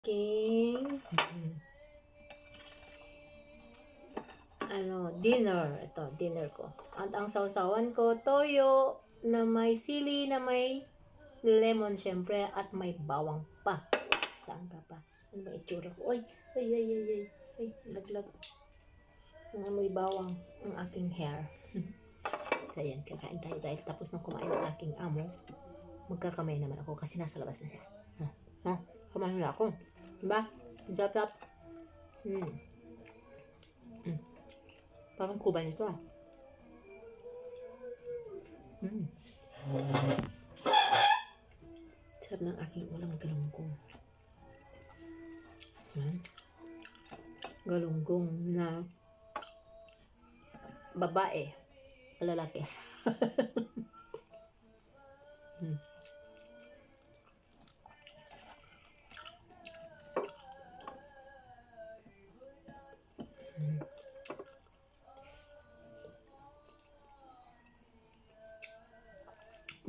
King dinner. Ito, dinner ko. At ang sausawan ko, toyo na may sili, na may lemon syempre, at may bawang pa. Saan ka pa? Ano ba itsura ko? Ay, laglag. May bawang ang aking hair. So, ayan, kakain tayo dahil tapos nang kumain ang aking amo. Magkakamay naman ako kasi nasa labas na siya. Kumain na ako. Diba? Sarap. Parang kuba nito ah. Sarap ng aking ulam galunggong. Galunggong na babae, lalaki.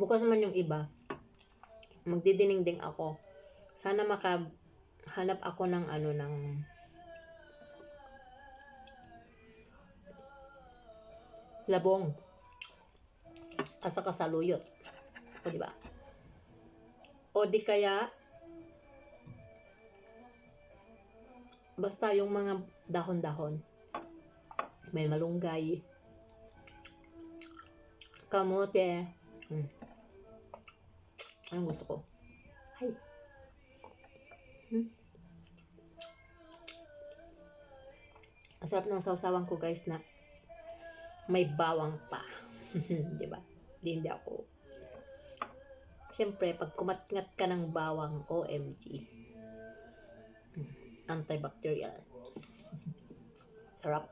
Bukas naman yung iba, magdidinengdeng ako. Sana makahanap ako ng ng labong at saka saluyot. O diba? O di kaya basta yung mga dahon-dahon. May malunggay, kamote. Anong gusto ko? Ay. Ang sarap ng sausawan ko guys na may bawang pa. Diba? Hindi ako. Siyempre, pag kumatngat ka ng bawang, OMG. Antibacterial. Sarap.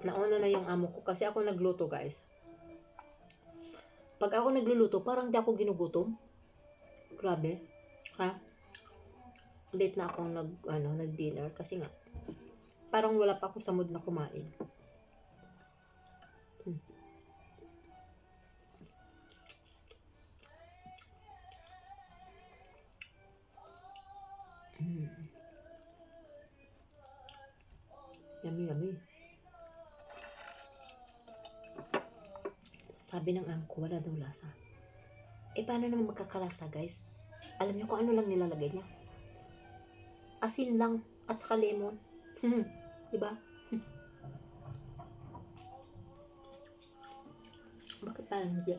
Nauna na yung amo ko kasi ako nagluto guys. Pag ako nagluluto, parang di ako ginugutom. Grabe. Ha? Late na akong nag-dinner kasi nga parang wala pa ako sa mood na kumain. Yummy, yummy. Sabi ng amo ko, wala daw lasa. Paano naman magkakalasa, guys? Alam niyo kung ano lang nilalagay niya? Asin lang at saka lemon. Diba? Bakit parang hindi?